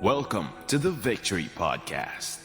Welcome to the Victory Podcast.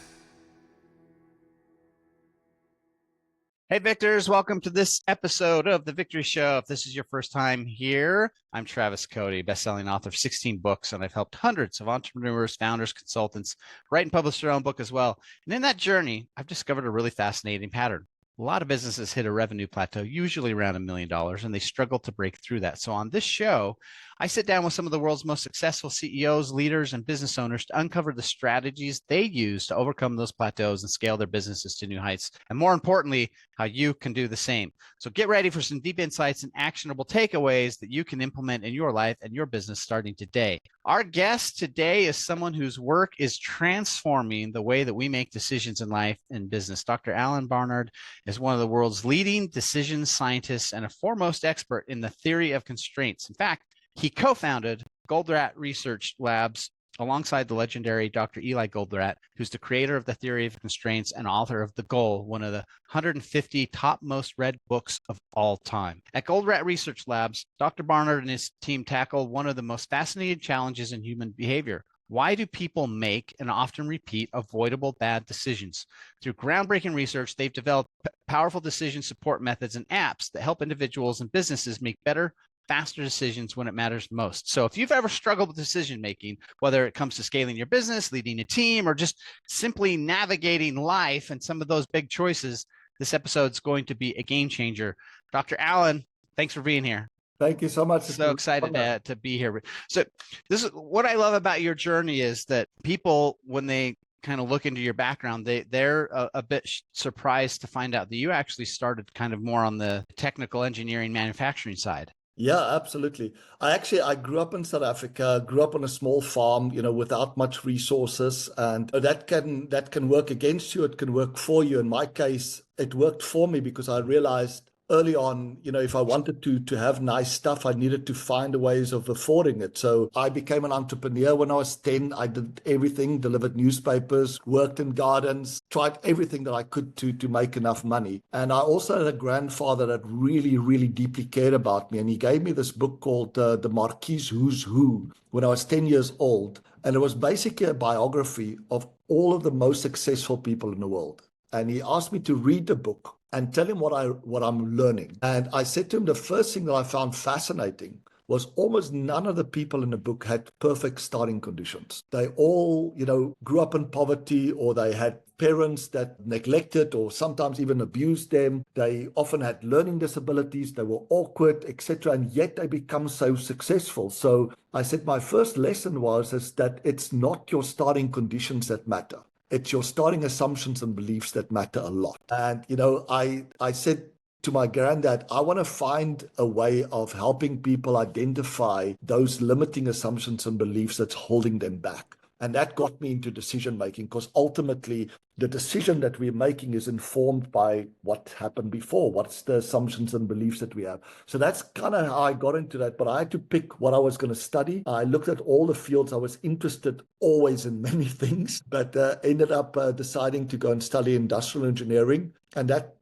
Hey, Victors, welcome to this episode of The Victory Show. If this is your first time here, I'm Travis Cody, best-selling author of 16 books, and I've helped hundreds of entrepreneurs, founders, consultants write and publish their own book as well. And in that journey, I've discovered a really fascinating pattern. A lot of businesses hit a revenue plateau, usually around $1 million, and they struggle to break through that. So on this show, I sit down with some of the world's most successful CEOs, leaders, and business owners to uncover the strategies they use to overcome those plateaus and scale their businesses to new heights. And more importantly, how you can do the same. So get ready for some deep insights and actionable takeaways that you can implement in your life and your business starting today. Our guest today is someone whose work is transforming the way that we make decisions in life and business. Dr. Alan Barnard is one of the world's leading decision scientists and a foremost expert in the theory of constraints. In fact, he co-founded Goldratt Research Labs alongside the legendary Dr. Eli Goldratt, who's the creator of the theory of constraints and author of The Goal, one of the 150 top most read books of all time. At Goldratt Research Labs, Dr. Barnard and his team tackle one of the most fascinating challenges in human behavior. Why do people make and often repeat avoidable bad decisions? Through groundbreaking research, they've developed powerful decision support methods and apps that help individuals and businesses make better, faster decisions when it matters most. So if you've ever struggled with decision making, whether it comes to scaling your business, leading a team, or just simply navigating life and some of those big choices, this episode's going to be a game changer. Dr. Alan, thanks for being here. Thank you so much. So excited to be here. So this is what I love about your journey is that people, when they kind of look into your background, they're a bit surprised to find out that you actually started kind of more on the technical engineering manufacturing side. Yeah, absolutely. I grew up in South Africa, grew up on a small farm, without much resources, and that can work against you. It can work for you. In my case, it worked for me because I realized early on, if I wanted to have nice stuff, I needed to find ways of affording it. So I became an entrepreneur when I was 10. I did everything, delivered newspapers, worked in gardens, tried everything that I could to make enough money. And I also had a grandfather that really, really deeply cared about me. And he gave me this book called The Marquis Who's Who when I was 10 years old. And it was basically a biography of all of the most successful people in the world. And he asked me to read the book and tell him what I'm learning. And I said to him, the first thing that I found fascinating was almost none of the people in the book had perfect starting conditions. They all, grew up in poverty, or they had parents that neglected or sometimes even abused them. They often had learning disabilities. They were awkward, etc. And yet they become so successful. So I said, my first lesson is that it's not your starting conditions that matter. It's your starting assumptions and beliefs that matter a lot. And, I said to my granddad, I want to find a way of helping people identify those limiting assumptions and beliefs that's holding them back. And that got me into decision making, because ultimately the decision that we're making is informed by what happened before. What's the assumptions and beliefs that we have? So that's kind of how I got into that. But I had to pick what I was going to study. I looked at all the fields. I was interested always in many things, but ended up deciding to go and study industrial engineering. And that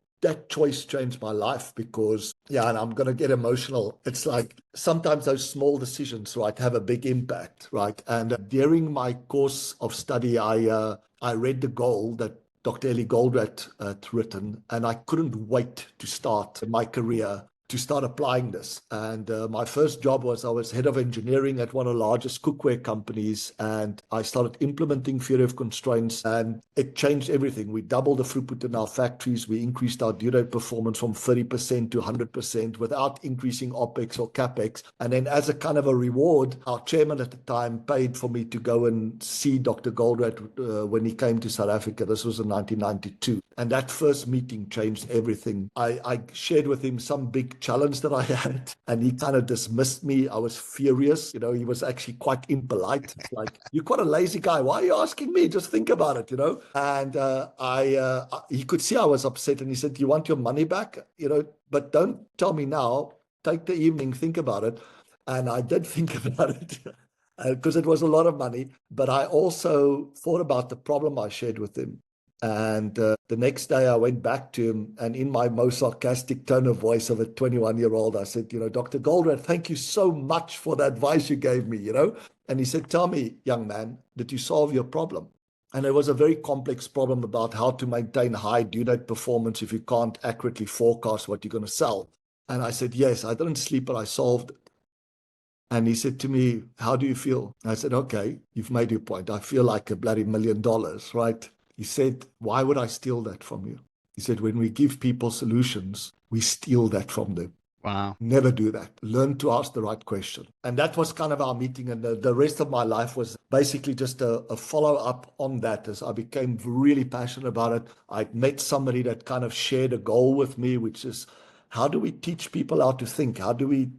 choice changed my life because, and I'm going to get emotional. It's like sometimes those small decisions, right, have a big impact, right? And during my course of study, I read The Goal that Dr. Eli Goldratt had written, and I couldn't wait to start my career, to start applying this. And my first job was I was head of engineering at one of the largest cookware companies, and I started implementing theory of constraints, and it changed everything. We doubled the throughput in our factories. We increased our due date performance from 30% to 100% without increasing OPEX or CAPEX. And then as a kind of a reward, our chairman at the time paid for me to go and see Dr. Goldratt when he came to South Africa. This was in 1992. And that first meeting changed everything. I shared with him some big challenge that I had, and he kind of dismissed me. I was furious. He was actually quite impolite. It's like, you're quite a lazy guy. Why are you asking me? Just think about it, And he could see I was upset, and he said, you want your money back? But don't tell me now. Take the evening, think about it. And I did think about it because it was a lot of money. But I also thought about the problem I shared with him. And the next day I went back to him, and in my most sarcastic tone of voice of a 21-year-old, I said, Dr. Goldratt, thank you so much for the advice you gave me, And he said, tell me, young man, did you solve your problem? And it was a very complex problem about how to maintain high due date performance if you can't accurately forecast what you're going to sell. And I said, yes, I didn't sleep, but I solved it. And he said to me, how do you feel? I said, okay, you've made your point. I feel like a bloody $1 million, right? He said, why would I steal that from you? He said, when we give people solutions, we steal that from them. Wow. Never do that. Learn to ask the right question. And that was kind of our meeting. And the rest of my life was basically just a follow-up on that as I became really passionate about it. I met somebody that kind of shared a goal with me, which is, how do we teach people how to think? How do we,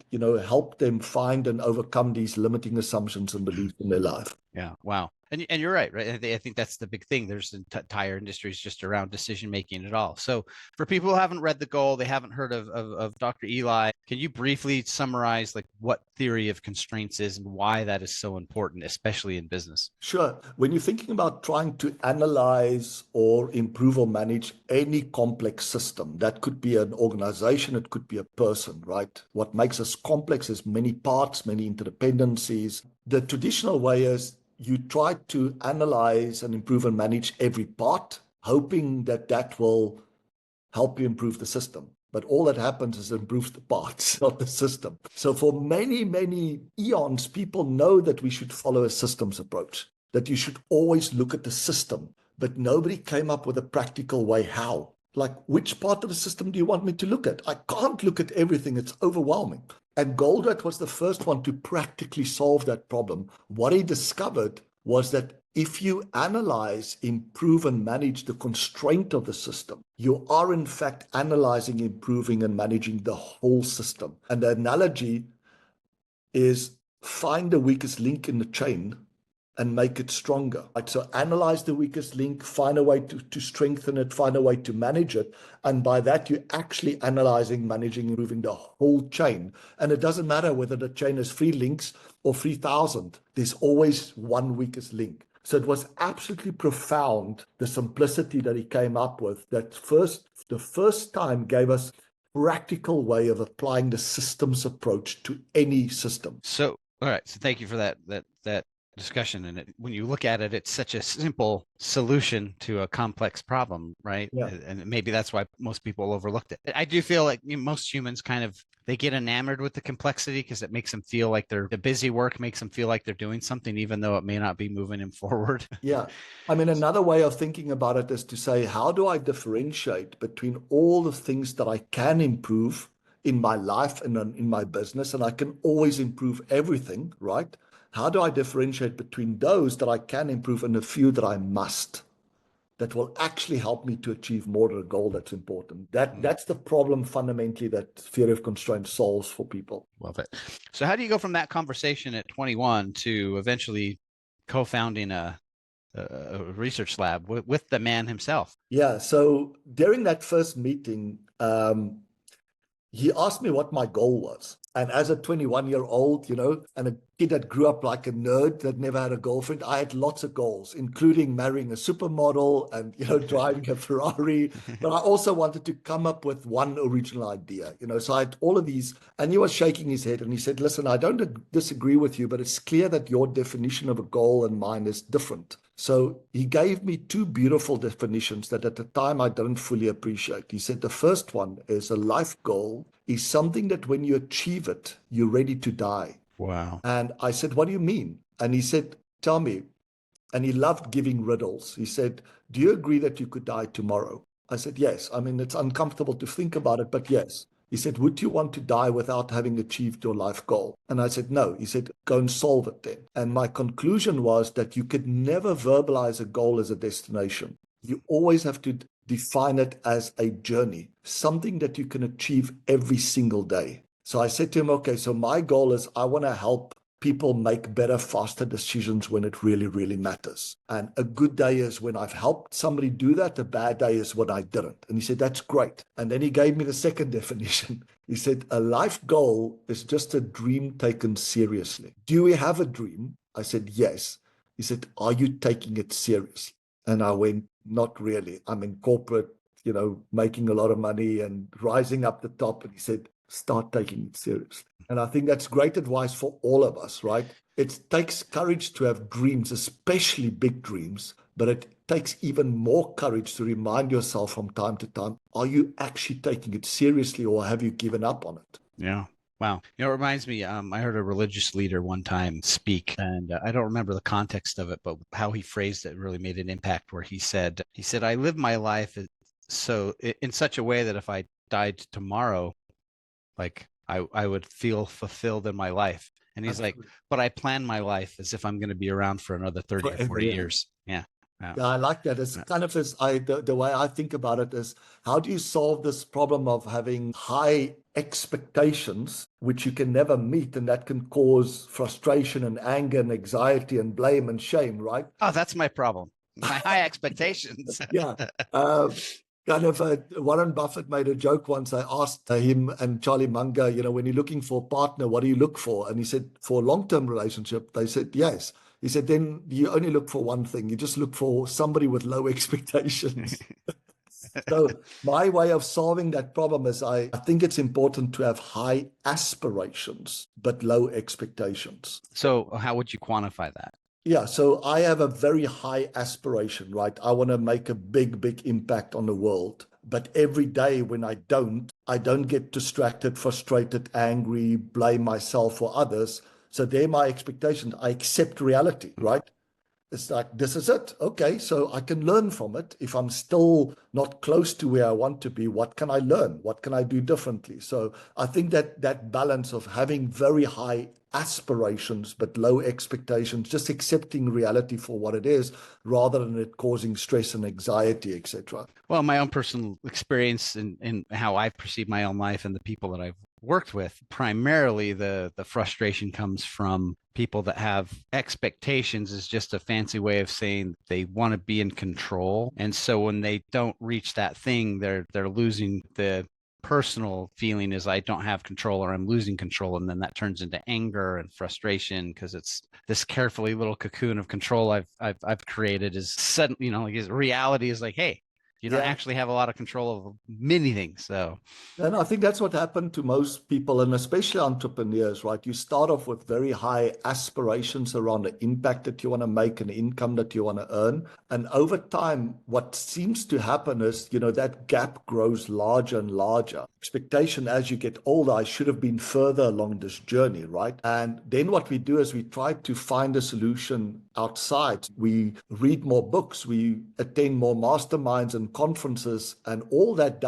help them find and overcome these limiting assumptions and beliefs in their life? Yeah. Wow. And you're right. I think that's the big thing. There's entire industries just around decision making at all. So for people who haven't read The Goal, they haven't heard of Dr. Eli, can you briefly summarize like what theory of constraints is and why that is so important, especially in business? Sure. When you're thinking about trying to analyze or improve or manage any complex system, that could be an organization, it could be a person, right? What makes us complex is many parts, many interdependencies. The traditional way is you try to analyze and improve and manage every part, hoping that that will help you improve the system. But all that happens is it improves the parts, not the system. So for many, many eons, people know that we should follow a systems approach, that you should always look at the system, but nobody came up with a practical way how. Like, which part of the system do you want me to look at? I can't look at everything. It's overwhelming. And Goldratt was the first one to practically solve that problem. What he discovered was that if you analyze, improve, and manage the constraint of the system, you are in fact analyzing, improving, and managing the whole system. And the analogy is find the weakest link in the chain and make it stronger. Right? So analyze the weakest link, find a way to strengthen it, find a way to manage it. And by that, you're actually analyzing, managing, improving the whole chain. And it doesn't matter whether the chain is 3 links or 3,000. There's always one weakest link. So it was absolutely profound, the simplicity that he came up with, that the first time gave us practical way of applying the systems approach to any system. So, all right. So thank you for that discussion. And when you look at it, it's such a simple solution to a complex problem, right? Yeah. And maybe that's why most people overlooked it. I do feel like most humans they get enamored with the complexity because it makes them feel like the busy work makes them feel like they're doing something, even though it may not be moving them forward. Yeah. I mean, another way of thinking about it is to say, how do I differentiate between all the things that I can improve in my life and in my business, and I can always improve everything, right? How do I differentiate between those that I can improve and a few that I must, that will actually help me to achieve more of the goal that's important? That's the problem fundamentally that theory of constraint solves for people. Love it. So how do you go from that conversation at 21 to eventually co-founding a research lab with the man himself? Yeah. So during that first meeting, he asked me what my goal was. And as a 21-year-old, and a kid that grew up like a nerd that never had a girlfriend, I had lots of goals, including marrying a supermodel and, driving a Ferrari. But I also wanted to come up with one original idea, so I had all of these. And he was shaking his head and he said, listen, I don't disagree with you, but it's clear that your definition of a goal and mine is different. So he gave me 2 beautiful definitions that at the time I didn't fully appreciate. He said the first one is a life goal is something that when you achieve it, you're ready to die. Wow. And I said, what do you mean? And he said, tell me. And he loved giving riddles. He said, do you agree that you could die tomorrow? I said, yes. I mean, it's uncomfortable to think about it, but yes. He said, would you want to die without having achieved your life goal? And I said, no. He said, go and solve it then. And my conclusion was that you could never verbalize a goal as a destination. You always have to define it as a journey, something that you can achieve every single day. So I said to him, okay, so my goal is I want to help people make better, faster decisions when it really, really matters. And a good day is when I've helped somebody do that. A bad day is when I didn't. And he said, that's great. And then he gave me the second definition. He said, a life goal is just a dream taken seriously. Do we have a dream? I said, yes. He said, are you taking it seriously? And I went, not really. I'm in corporate, making a lot of money and rising up the top. And he said, start taking it seriously. And I think that's great advice for all of us, right? It takes courage to have dreams, especially big dreams, but it takes even more courage to remind yourself from time to time, are you actually taking it seriously or have you given up on it? Yeah. Wow. It reminds me, I heard a religious leader one time speak, and I don't remember the context of it, but how he phrased it really made an impact where he said, I live my life in such a way that if I died tomorrow, like I would feel fulfilled in my life. And he's like, but I plan my life as if I'm going to be around for another 30 or 40 years. Yeah. Yeah, I like that. It's kind of the way I think about it is, how do you solve this problem of having high expectations, which you can never meet, and that can cause frustration and anger and anxiety and blame and shame, right? Oh, that's my problem. My high expectations. Yeah. Warren Buffett made a joke once. I asked him and Charlie Munger, when you're looking for a partner, what do you look for? And he said, for a long-term relationship. They said, yes. He said, then you only look for one thing. You just look for somebody with low expectations. So my way of solving that problem is I think it's important to have high aspirations, but low expectations. So how would you quantify that? Yeah, so I have a very high aspiration, right? I want to make a big, big impact on the world. But every day when I don't get distracted, frustrated, angry, blame myself or others. So they're my expectations. I accept reality, right? It's like, this is it. Okay, so I can learn from it. If I'm still not close to where I want to be, what can I learn? What can I do differently? So I think that balance of having very high aspirations but low expectations, just accepting reality for what it is, rather than it causing stress and anxiety, etc. Well, my own personal experience in how I've perceived my own life and the people that I've worked with, primarily the frustration comes from people that have expectations is just a fancy way of saying they want to be in control. And so when they don't reach that thing, they're losing the personal feeling is I don't have control or I'm losing control. And then that turns into anger and frustration because it's this carefully little cocoon of control I've created is sudden, like reality is like, hey, you don't actually have a lot of control of many things. So, and I think that's what happened to most people, and especially entrepreneurs, right? You start off with very high aspirations around the impact that you want to make and the income that you want to earn. And over time, what seems to happen is, that gap grows larger and larger. Expectation as you get older, I should have been further along this journey, right? And then what we do is we try to find a solution outside. We read more books, we attend more masterminds and conferences, and all that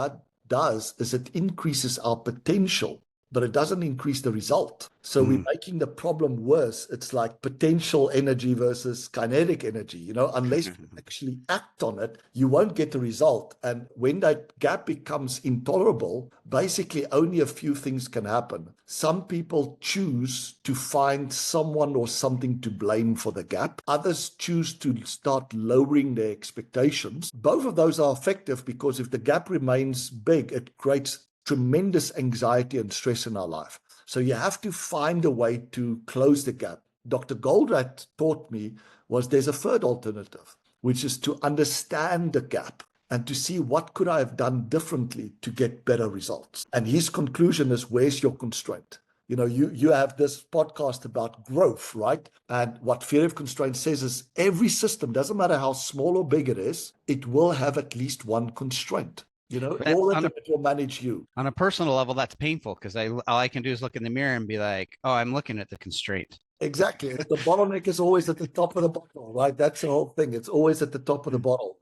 does is it increases our potential, but it doesn't increase the result. So we're making the problem worse. It's like potential energy versus kinetic energy. Unless you actually act on it, you won't get the result. And when that gap becomes intolerable, basically only a few things can happen. Some people choose to find someone or something to blame for the gap. Others choose to start lowering their expectations. Both of those are effective because if the gap remains big, it creates tremendous anxiety and stress in our life. So you have to find a way to close the gap. Dr. Goldratt taught me there's a third alternative, which is to understand the gap and to see what could I have done differently to get better results. And his conclusion is, where's your constraint? You have this podcast about growth, right? And what Theory of Constraint says is every system, doesn't matter how small or big it is, it will have at least one constraint. All of it will manage you. On a personal level, that's painful because all I can do is look in the mirror and be like, oh, I'm looking at the constraint. Exactly. The bottleneck is always at the top of the bottle, right? That's the whole thing. It's always at the top of the bottle.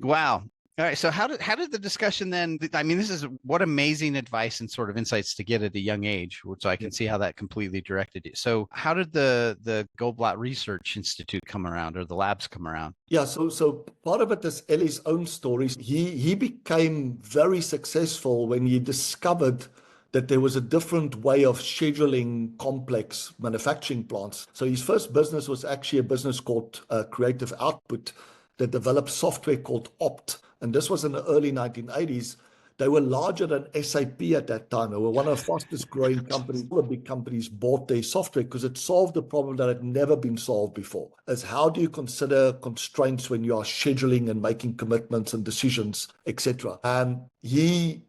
Wow. All right. So how did the discussion then, this is what amazing advice and sort of insights to get at a young age, so I can see how that completely directed you. So how did the Goldblatt Research Institute come around, or the labs come around? Yeah. So part of it is Ellie's own stories. He became very successful when he discovered that there was a different way of scheduling complex manufacturing plants. So his first business was actually a business called Creative Output that developed software called Opt. And this was in the early 1980s. They were larger than SAP at that time. They were one of the fastest growing companies. All the big companies bought their software because it solved a problem that had never been solved before. As how do you consider constraints when you are scheduling and making commitments and decisions, etc. And he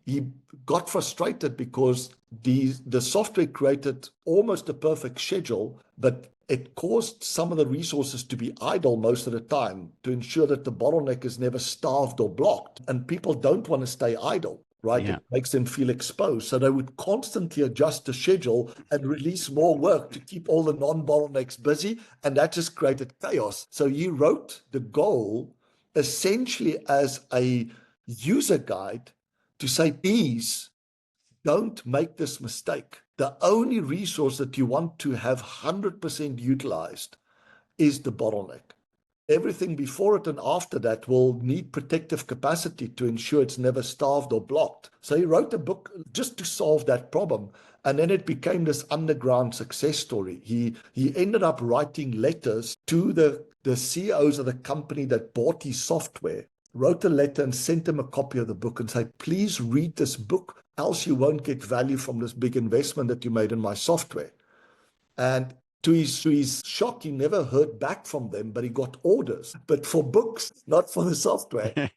got frustrated because the software created almost a perfect schedule, but it caused some of the resources to be idle most of the time to ensure that the bottleneck is never starved or blocked. And people don't want to stay idle, right? Yeah. It makes them feel exposed. So they would constantly adjust the schedule and release more work to keep all the non-bottlenecks busy. And that just created chaos. So he wrote the goal essentially as a user guide to say, please don't make this mistake. The only resource that you want to have 100% utilized is the bottleneck. Everything before it and after that will need protective capacity to ensure it's never starved or blocked. So he wrote a book just to solve that problem. And then it became this underground success story. He ended up writing letters to the CEOs of the company that bought his software, wrote a letter and sent them a copy of the book and said, please read this book, else you won't get value from this big investment that you made in my software. And to his shock, he never heard back from them, but he got orders, but for books, not for the software.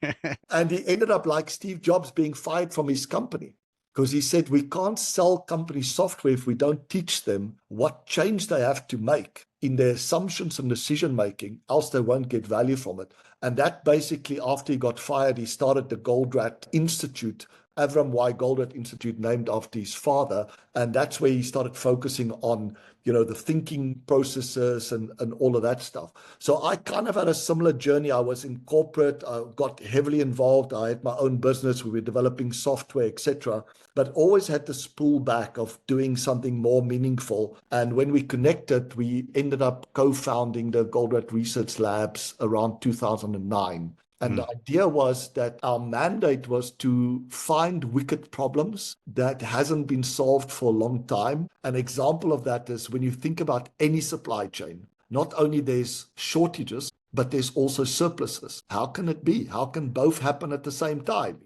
And he ended up like Steve Jobs being fired from his company because he said, we can't sell company software if we don't teach them what change they have to make in their assumptions and decision-making, else they won't get value from it. And that basically, after he got fired, he started the Goldratt Institute, Avram Y. Goldratt Institute, named after his father. And that's where he started focusing on, the thinking processes and all of that stuff. So I kind of had a similar journey. I was in corporate, I got heavily involved. I had my own business. We were developing software, etc., but always had this pullback of doing something more meaningful. And when we connected, we ended up co-founding the Goldratt Research Labs around 2009. And the idea was that our mandate was to find wicked problems that hasn't been solved for a long time. An example of that is when you think about any supply chain, not only there's shortages, but there's also surpluses. How can it be? How can both happen at the same time?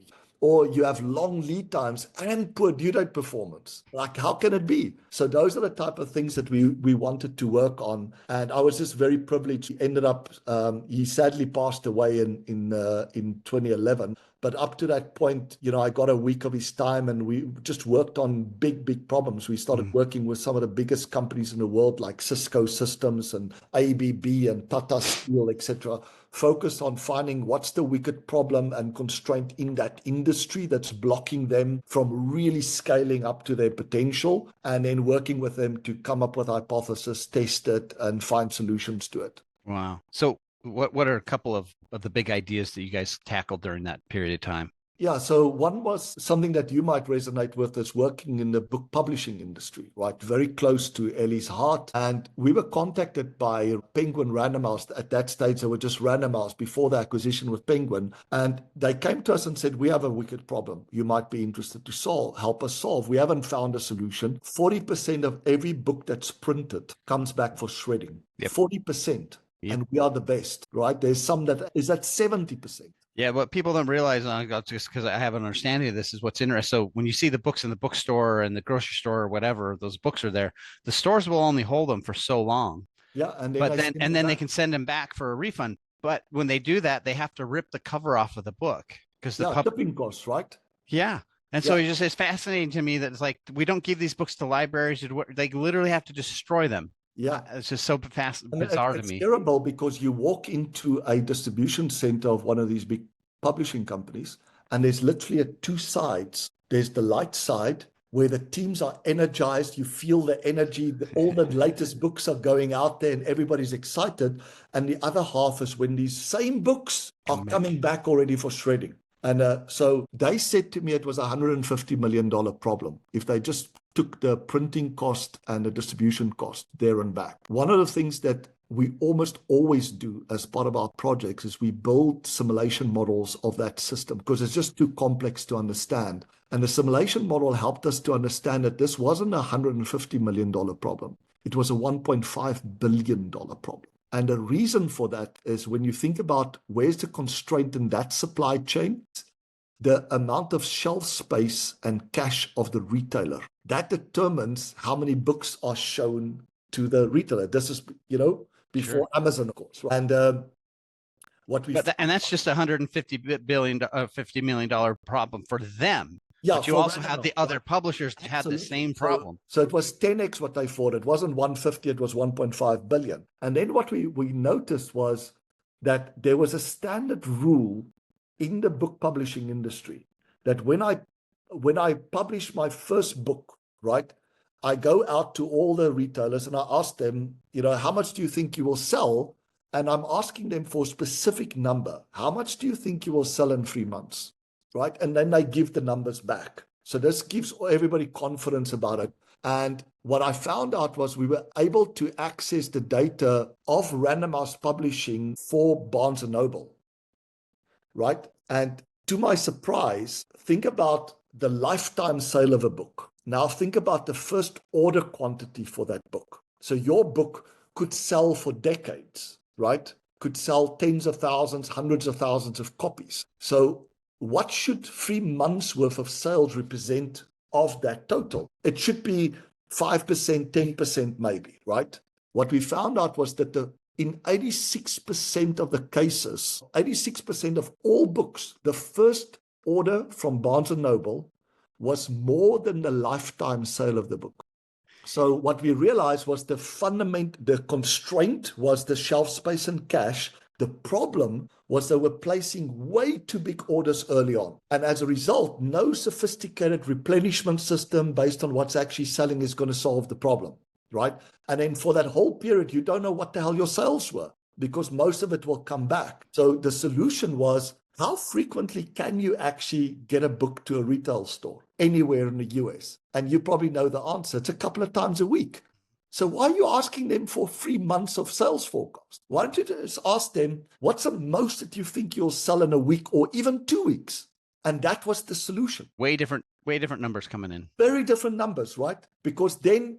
Or you have long lead times and poor due date performance. Like, how can it be? So those are the type of things that we wanted to work on. And I was just very privileged. He ended up, he sadly passed away in 2011. But up to that point, I got a week of his time and we just worked on big problems. We started working with some of the biggest companies in the world like Cisco Systems and ABB and Tata Steel, etc., focused on finding what's the wicked problem and constraint in that industry that's blocking them from really scaling up to their potential, and then working with them to come up with hypothesis, test it, and find solutions to it. Wow. So what are a couple of the big ideas that you guys tackled during that period of time? Yeah, so one was something that you might resonate with, is working in the book publishing industry, right? Very close to Ellie's heart. And we were contacted by Penguin Random House. At that stage, they were just Random House before the acquisition with Penguin. And they came to us and said, we have a wicked problem you might be interested to help us solve. We haven't found a solution. 40% of every book that's printed comes back for shredding. Yep. 40%. Yep. And we are the best, right? There's some that is at 70%. Yeah, what people don't realize, just because I have an understanding of this, is what's interesting. So when you see the books in the bookstore and the grocery store or whatever, those books are there. The stores will only hold them for so long. Yeah, and then they can send them back for a refund. But when they do that, they have to rip the cover off of the book because shipping costs, right? Yeah. And so it's fascinating to me that it's like, we don't give these books to libraries. They literally have to destroy them. Yeah. It's just so bizarre to me. It's terrible because you walk into a distribution center of one of these big publishing companies, and there's literally two sides. There's the light side where the teams are energized. You feel the energy. All the latest books are going out there and everybody's excited. And the other half is when these same books are coming back already for shredding. And so they said to me it was a $150 million problem if they just took the printing cost and the distribution cost there and back. One of the things that we almost always do as part of our projects is we build simulation models of that system because it's just too complex to understand. And the simulation model helped us to understand that this wasn't a $150 million problem. It was a $1.5 billion problem. And the reason for that is when you think about where's the constraint in that supply chain, the amount of shelf space and cash of the retailer. That determines how many books are shown to the retailer. This is, before Amazon, of course. And what we and that's just $150 billion, $50 million problem for them. Yeah, but you also had the other publishers that had the same problem. So it was 10x what they thought. It wasn't 150, it was 1.5 billion. And then what we noticed was that there was a standard rule in the book publishing industry that when I publish my first book, right, I go out to all the retailers and I ask them, how much do you think you will sell? And I'm asking them for a specific number. How much do you think you will sell in 3 months? Right? And then they give the numbers back. So this gives everybody confidence about it. And what I found out was we were able to access the data of Random House Publishing for Barnes & Noble, right? And to my surprise, think about the lifetime sale of a book. Now think about the first order quantity for that book. So your book could sell for decades, right? Could sell tens of thousands, hundreds of thousands of copies. So what should 3 months worth of sales represent of that total? It should be 5%, 10% maybe, right? What we found out was that in 86% of the cases, 86% of all books, the first order from Barnes & Noble was more than the lifetime sale of the book. So what we realized was the constraint was the shelf space and cash. The problem was they were placing way too big orders early on. And as a result, no sophisticated replenishment system based on what's actually selling is going to solve the problem, right? And then for that whole period, you don't know what the hell your sales were because most of it will come back. So the solution was, how frequently can you actually get a book to a retail store anywhere in the US? And you probably know the answer. It's a couple of times a week. So why are you asking them for 3 months of sales forecast? Why don't you just ask them, what's the most that you think you'll sell in a week or even 2 weeks? And that was the solution. Way different numbers coming in. Very different numbers, right? Because then,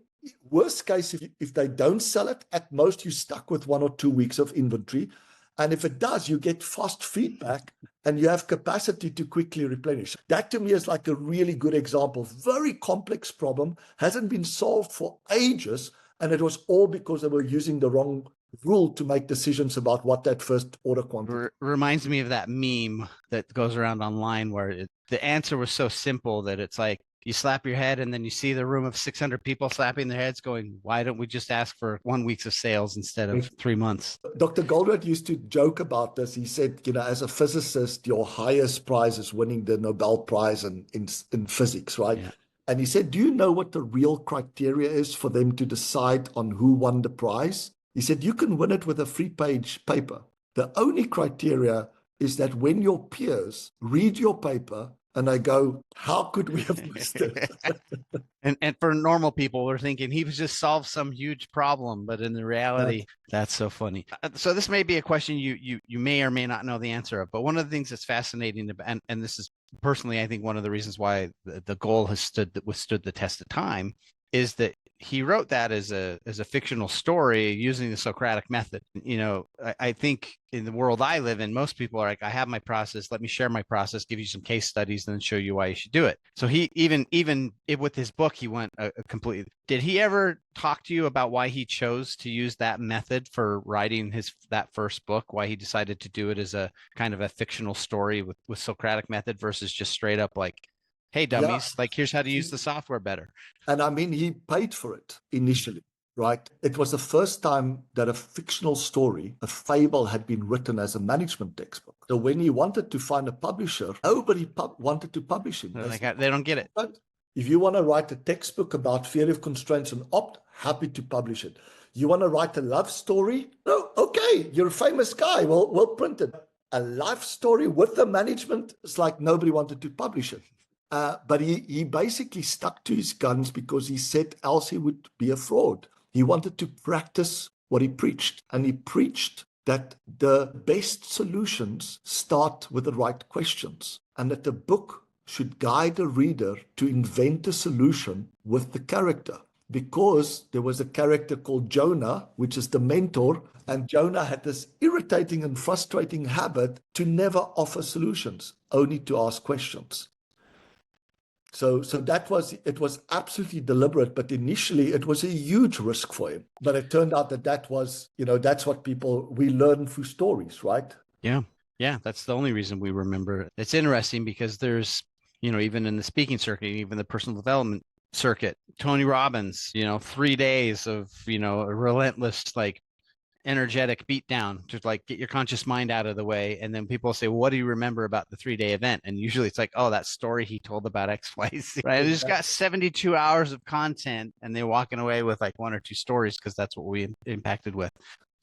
worst case, if they don't sell it, at most you're stuck with 1 or 2 weeks of inventory. And if it does, you get fast feedback and you have capacity to quickly replenish. That to me is like a really good example. Very complex problem, hasn't been solved for ages. And it was all because they were using the wrong rule to make decisions about what that first order quantity. Reminds me of that meme that goes around online where the answer was so simple that it's like, you slap your head and then you see the room of 600 people slapping their heads going, why don't we just ask for 1 week of sales instead of 3 months? Dr. Goldratt used to joke about this. He said, as a physicist, your highest prize is winning the Nobel Prize in physics, right? Yeah. And he said, do you know what the real criteria is for them to decide on who won the prize? He said, you can win it with a 3-page paper. The only criteria is that when your peers read your paper, and I go, how could we have missed it? and for normal people, we're thinking he was just solved some huge problem, but in the reality, that's so funny. So this may be a question you may or may not know the answer of, but one of the things that's fascinating, and this is personally, I think one of the reasons why the goal has withstood the test of time, is that he wrote that as a fictional story using the Socratic method. I think in the world I live in, most people are like, I have my process. Let me share my process, give you some case studies, and then show you why you should do it. So he even with his book, he went completely. Did he ever talk to you about why he chose to use that method for writing that first book? Why he decided to do it as a kind of a fictional story with Socratic method versus just straight up like, hey, dummies, like here's how to use the software better. And I mean, he paid for it initially, right? It was the first time that a fictional story, a fable, had been written as a management textbook. So when he wanted to find a publisher, nobody wanted to publish him. They don't get it. If you want to write a textbook about theory of constraints and opt, happy to publish it. You want to write a love story? No, okay, you're a famous guy. We'll print it. A life story with the management, it's like nobody wanted to publish it. But he basically stuck to his guns because he said else he would be a fraud. He wanted to practice what he preached. And he preached that the best solutions start with the right questions and that the book should guide the reader to invent a solution with the character. because there was a character called Jonah, which is the mentor, and Jonah had this irritating and frustrating habit to never offer solutions, only to ask questions. So it was absolutely deliberate, but initially it was a huge risk for him. But it turned out that was, that's what we learn through stories, right? Yeah. Yeah. That's the only reason we remember it. It's interesting because there's, even in the speaking circuit, even the personal development circuit, Tony Robbins, 3 days of, a relentless, energetic beatdown to get your conscious mind out of the way. And then people say, well, what do you remember about the 3-day event? And usually it's like, oh, that story he told about X, Y, Z, right? They just got 72 hours of content and they're walking away with 1 or 2 stories because that's what we impacted with.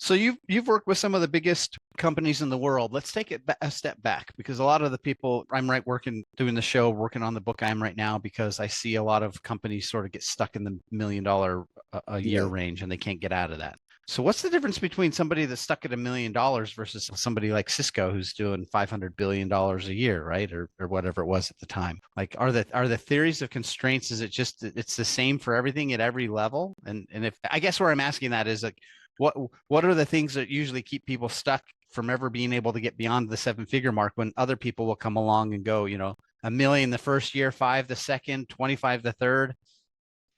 So you've worked with some of the biggest companies in the world. Let's take it a step back, because a lot of the people I'm doing the show, working on the book I'm right now, because I see a lot of companies sort of get stuck in the $1 million a year range and they can't get out of that. So what's the difference between somebody that's stuck at $1 million versus somebody like Cisco who's doing $500 billion a year, right? Or whatever it was at the time. Are the theories of constraints, is it just, it's the same for everything at every level? And if, I guess where I'm asking that is what are the things that usually keep people stuck from ever being able to get beyond the 7-figure mark, when other people will come along and go, $1 million the first year, 5 the second, 25 the third?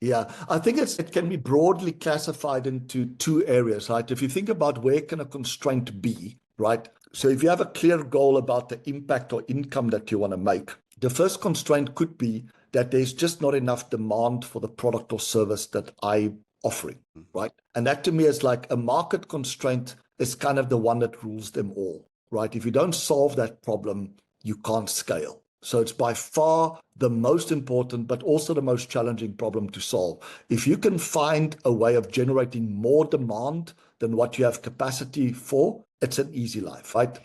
Yeah, I think it can be broadly classified into 2 areas, right? If you think about where can a constraint be, right? So if you have a clear goal about the impact or income that you want to make, the first constraint could be that there's just not enough demand for the product or service that I'm offering, right? And that to me is like a market constraint is kind of the one that rules them all, right? If you don't solve that problem, you can't scale. So it's by far the most important, but also the most challenging problem to solve. If you can find a way of generating more demand than what you have capacity for, it's an easy life, right?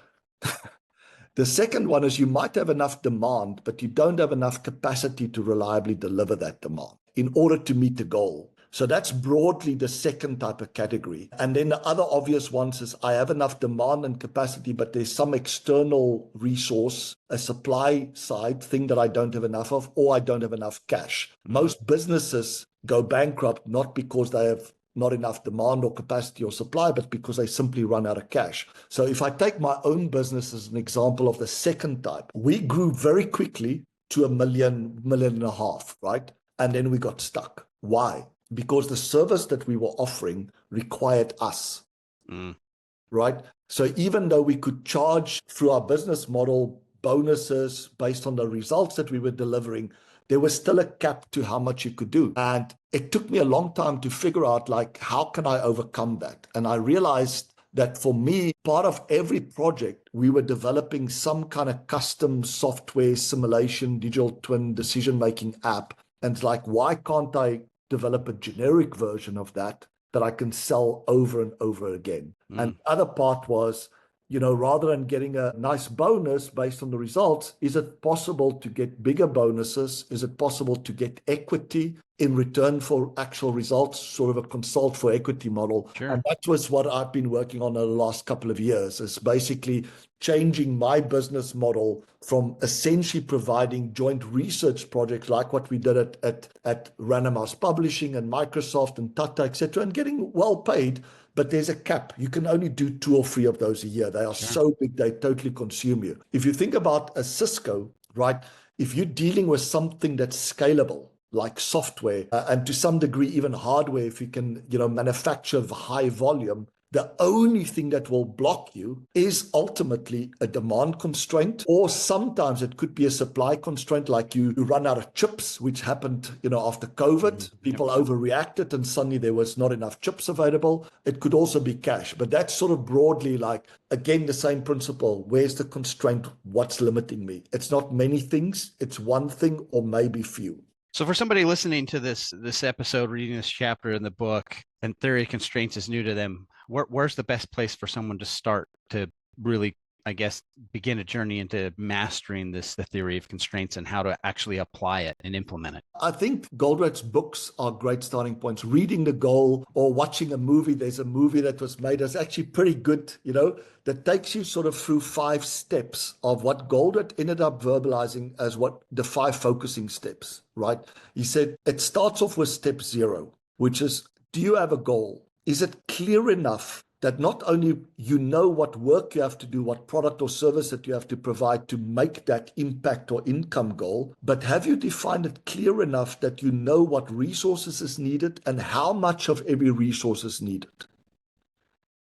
The second one is you might have enough demand, but you don't have enough capacity to reliably deliver that demand in order to meet the goal. So that's broadly the second type of category. And then the other obvious ones is I have enough demand and capacity, but there's some external resource, a supply side thing that I don't have enough of, or I don't have enough cash. Most businesses go bankrupt not because they have not enough demand or capacity or supply, but because they simply run out of cash. So if I take my own business as an example of the second type, we grew very quickly to $1 million, $1.5 million, right? And then we got stuck. Why? Because the service that we were offering required us, right? So even though we could charge through our business model bonuses based on the results that we were delivering, there was still a cap to how much you could do. And it took me a long time to figure out, how can I overcome that? And I realized that for me, part of every project, we were developing some kind of custom software simulation, digital twin decision-making app. And it's like, why can't I develop a generic version of that I can sell over and over again? And the other part was, rather than getting a nice bonus based on the results, is it possible to get bigger bonuses? Is it possible to get equity in return for actual results, sort of a consult for equity model? Sure. And that was what I've been working on in the last couple of years, is basically changing my business model from essentially providing joint research projects like what we did at Random House Publishing and Microsoft and Tata, etc., and getting well paid. But there's a cap. You can only do 2 or 3 of those a year. They are so big, they totally consume you. If you think about a Cisco, right, if you're dealing with something that's scalable, like software, and to some degree even hardware, if you can, manufacture high volume, the only thing that will block you is ultimately a demand constraint, or sometimes it could be a supply constraint, like you run out of chips, which happened, after COVID. People overreacted and suddenly there was not enough chips available. It could also be cash, but that's sort of broadly again, the same principle. Where's the constraint? What's limiting me? It's not many things. It's one thing or maybe few. So for somebody listening to this episode, reading this chapter in the book, and theory of constraints is new to them, where's the best place for someone to start to really, I guess, begin a journey into mastering the theory of constraints and how to actually apply it and implement it? I think Goldratt's books are great starting points. Reading The Goal or watching a movie. There's a movie that was made that's actually pretty good, that takes you sort of through 5 steps of what Goldratt ended up verbalizing as what the 5 focusing steps, right? He said it starts off with step 0. which is, do you have a goal? Is it clear enough that not only you know what work you have to do, what product or service that you have to provide to make that impact or income goal, but have you defined it clear enough that you know what resources is needed and how much of every resource is needed?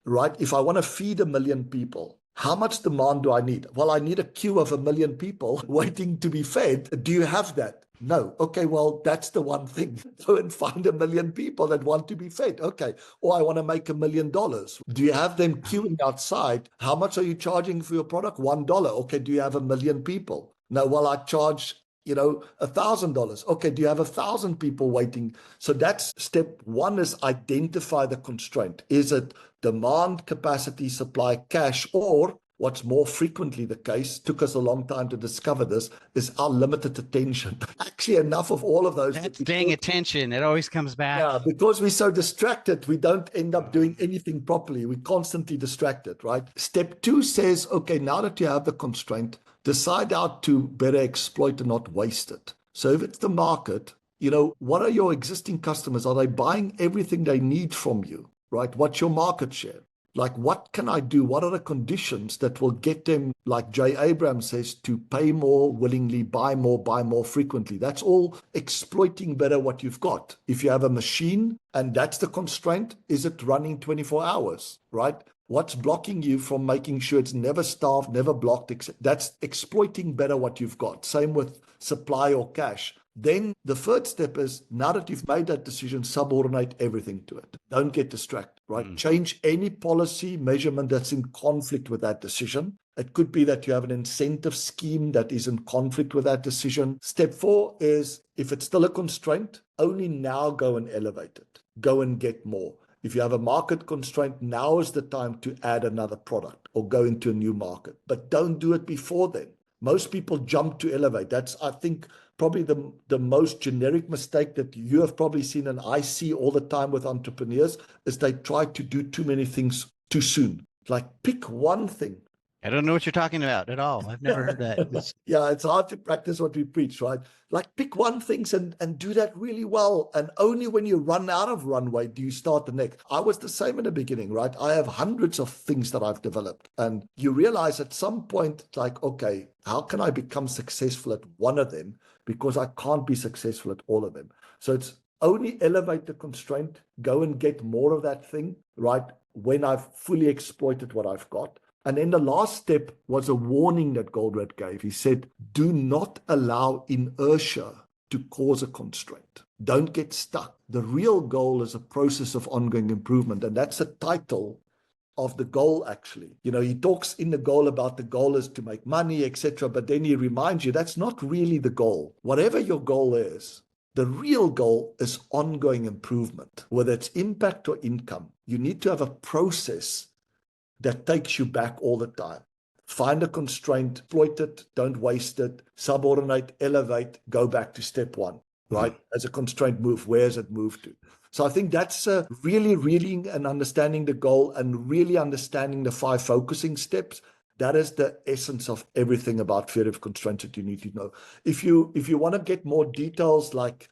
Right? If I want to feed 1 million people, how much demand do I need? Well, I need a queue of 1 million people waiting to be fed. Do you have that? No. Okay, well, that's the one thing. Go and find 1 million people that want to be fed. Okay. Or I want to make $1 million. Do you have them queuing outside? How much are you charging for your product? $1. Okay. Do you have 1 million people? No, well, I charge, $1,000. Okay. Do you have 1,000 people waiting? So that's step one, is identify the constraint. Is it demand, capacity, supply, cash, or what's more frequently the case, took us a long time to discover this, is our limited attention. Actually, enough of all of those. That's dang attention. It always comes back. Yeah, because we're so distracted, we don't end up doing anything properly. We're constantly distracted, right? Step two says, okay, now that you have the constraint, decide how to better exploit and not waste it. So if it's the market, what are your existing customers? Are they buying everything they need from you, right? What's your market share? Like, what can I do? What are the conditions that will get them, like Jay Abrams says, to pay more willingly, buy more frequently? That's all exploiting better what you've got. If you have a machine and that's the constraint, is it running 24 hours, right? What's blocking you from making sure it's never starved, never blocked? That's exploiting better what you've got. Same with supply or cash. Then the third step is, now that you've made that decision, subordinate everything to it. Don't get distracted, right? Change any policy measurement that's in conflict with that decision. It could be that you have an incentive scheme that is in conflict with that decision. Step four is, if it's still a constraint, only now go and elevate it. Go and get more. If you have a market constraint, now is the time to add another product or go into a new market. But don't do it before then. Most people jump to elevate. That's, I think, probably the most generic mistake that you have probably seen, and I see all the time with entrepreneurs, is they try to do too many things too soon. Like, pick one thing. I don't know what you're talking about at all. I've never heard that. Yeah, it's hard to practice what we preach, right? Like, pick one thing and do that really well. And only when you run out of runway do you start the next. I was the same in the beginning, right? I have hundreds of things that I've developed. And you realize at some point, like, okay, how can I become successful at one of them? Because I can't be successful at all of them. So it's only elevate the constraint, go and get more of that thing, right? When I've fully exploited what I've got. And then the last step was a warning that Goldratt gave. He said, do not allow inertia to cause a constraint. Don't get stuck. The real goal is a process of ongoing improvement. And that's the title of the goal, actually. He talks in the goal about the goal is to make money, etc. But then he reminds you that's not really the goal. Whatever your goal is, the real goal is ongoing improvement, whether it's impact or income. You need to have a process that takes you back all the time. Find a constraint, exploit it, don't waste it, subordinate, elevate, go back to step one, right? As a constraint move, where does it move to? So I think that's really reading and understanding the goal and really understanding the 5 focusing steps. That is the essence of everything about theory of constraints that you need to know. If you want to get more details, like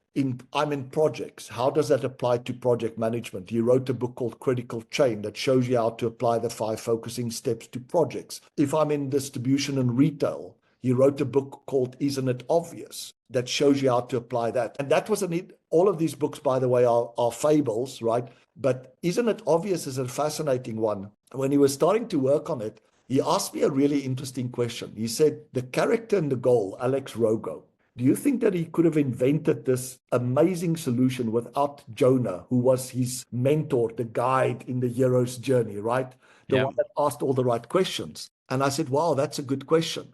I'm in projects, how does that apply to project management? He wrote a book called Critical Chain that shows you how to apply the 5 focusing steps to projects. If I'm in distribution and retail, he wrote a book called Isn't It Obvious that shows you how to apply that. And that was all of these books, by the way, are fables, right? But Isn't It Obvious is a fascinating one. When he was starting to work on it, he asked me a really interesting question. He said, the character in the goal, Alex Rogo, do you think that he could have invented this amazing solution without Jonah, who was his mentor, the guide in the hero's journey, right? The one that asked all the right questions. And I said, wow, that's a good question.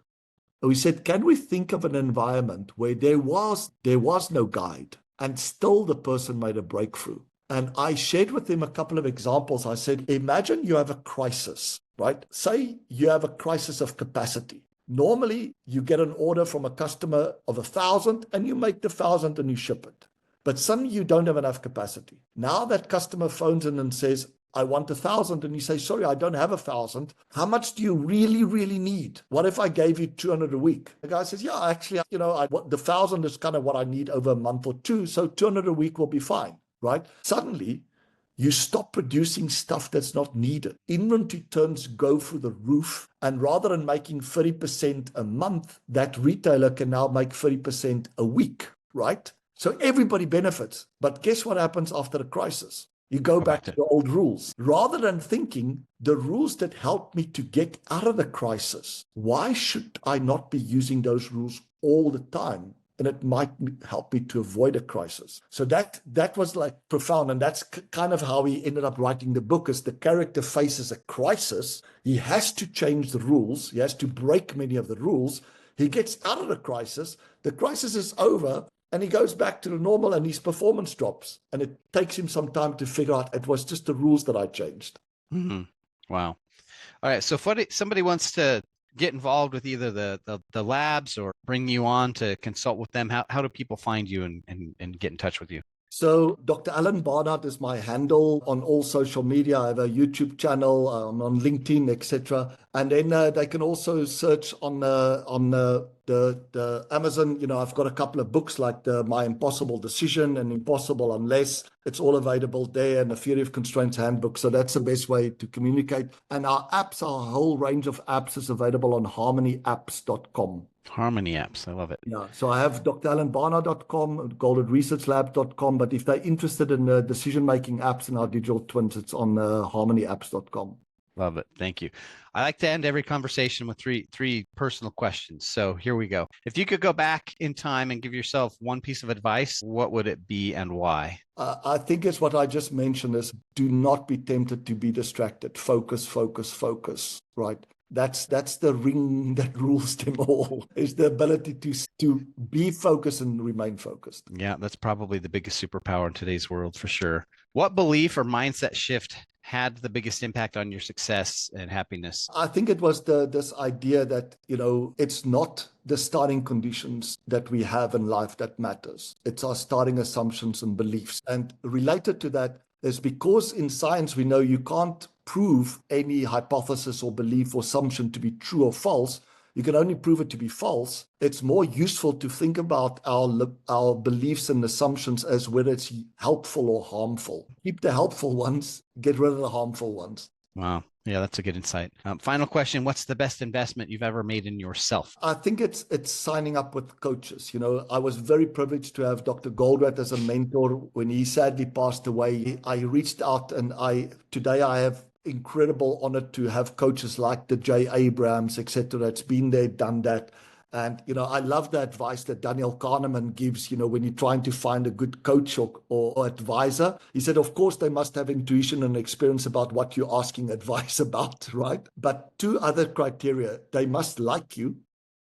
So he said, can we think of an environment where there was no guide and still the person made a breakthrough? And I shared with him a couple of examples. I said, imagine you have a crisis, right? Say you have a crisis of capacity. Normally, you get an order from a customer of 1,000 and you make the 1,000 and you ship it. But suddenly you don't have enough capacity. Now that customer phones in and says, I want 1,000, and you say, sorry, I don't have 1,000. How much do you really, really need? What if I gave you 200 a week? The guy says, yeah, actually, the 1,000 is kind of what I need over a month or two. So 200 a week will be fine. right? Suddenly, you stop producing stuff that's not needed. Inventory turns go through the roof. And rather than making 30% a month, that retailer can now make 30% a week, right? So everybody benefits. But guess what happens after a crisis? You go back to the old rules. Rather than thinking the rules that helped me to get out of the crisis, why should I not be using those rules all the time? And it might help me to avoid a crisis. So that was like profound. And that's kind of how he ended up writing the book. As the character faces a crisis, he has to change the rules. He has to break many of the rules. He gets out of the crisis is over, and he goes back to the normal, and his performance drops. And it takes him some time to figure out it was just the rules that I changed. Mm-hmm. Wow. All right. So if somebody wants to get involved with either the labs or bring you on to consult with them, how do people find you and get in touch with you? So Dr. Alan Barnard is my handle on all social media. I have a YouTube channel, I'm on LinkedIn, etc. And then they can also search on the Amazon. You know, I've got a couple of books like My Impossible Decision and Impossible Unless. It's all available there, and the Theory of Constraints Handbook. So that's the best way to communicate. And our apps, our whole range of apps is available on harmonyapps.com. Harmony Apps. I love it. Yeah. So I have dralanbarnard.com, goldenresearchlab.com. But if they're interested in decision-making apps and our digital twins, it's on harmonyapps.com. Love it. Thank you. I like to end every conversation with three personal questions. So here we go. If you could go back in time and give yourself one piece of advice, what would it be and why? I think it's what I just mentioned is do not be tempted to be distracted. Focus, focus, focus, right? That's the ring that rules them all, is the ability to be focused and remain focused. Yeah, that's probably the biggest superpower in today's world for sure. What belief or mindset shift had the biggest impact on your success and happiness? I think it was this idea that, you know, it's not the starting conditions that we have in life that matters. It's our starting assumptions and beliefs. And related to that is because in science, we know you can't prove any hypothesis or belief or assumption to be true or false. You can only prove it to be false. It's more useful to think about our beliefs and assumptions as whether it's helpful or harmful. Keep the helpful ones, get rid of the harmful ones. Wow. Yeah, that's a good insight. Final question. What's the best investment you've ever made in yourself? I think it's signing up with coaches. You know, I was very privileged to have Dr. Goldratt as a mentor. When he sadly passed away, I reached out, and today I have incredible honor to have coaches like the Jay Abrams, etc. That's been there, done that. And, you know, I love the advice that Daniel Kahneman gives, you know, when you're trying to find a good coach or advisor. He said, of course, they must have intuition and experience about what you're asking advice about, right? But two other criteria: they must like you,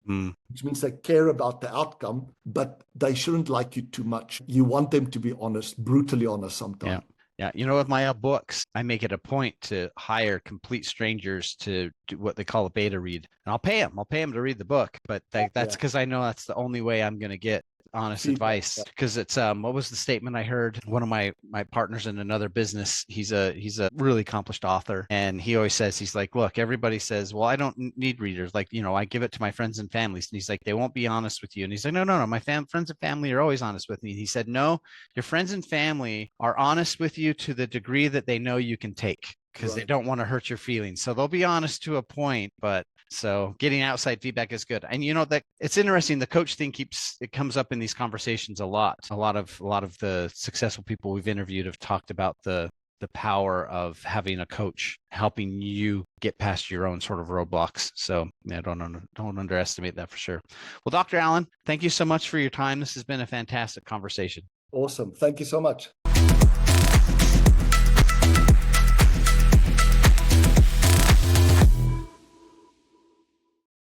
which means they care about the outcome, but they shouldn't like you too much. You want them to be honest, brutally honest sometimes. Yeah. Yeah. You know, with my books, I make it a point to hire complete strangers to do what they call a beta read. And I'll pay them to read the book. But that's because I know that's the only way I'm going to get honest advice. Because it's what was the statement I heard? One of my partners in another business, he's a really accomplished author, and he always says, he's like, look, everybody says, well, I don't need readers, like, you know, I give it to my friends and families. And he's like, they won't be honest with you. And he's like, no, my friends and family are always honest with me. And he said, no, your friends and family are honest with you to the degree that they know you can take, because they don't want to hurt your feelings. So they'll be honest to a point, but so getting outside feedback is good. And you know, that it's interesting, the coach thing comes up in these conversations a lot. A lot of the successful people we've interviewed have talked about the power of having a coach helping you get past your own sort of roadblocks. So yeah, don't underestimate that for sure. Well, Dr. Allen, thank you so much for your time. This has been a fantastic conversation. Awesome. Thank you so much.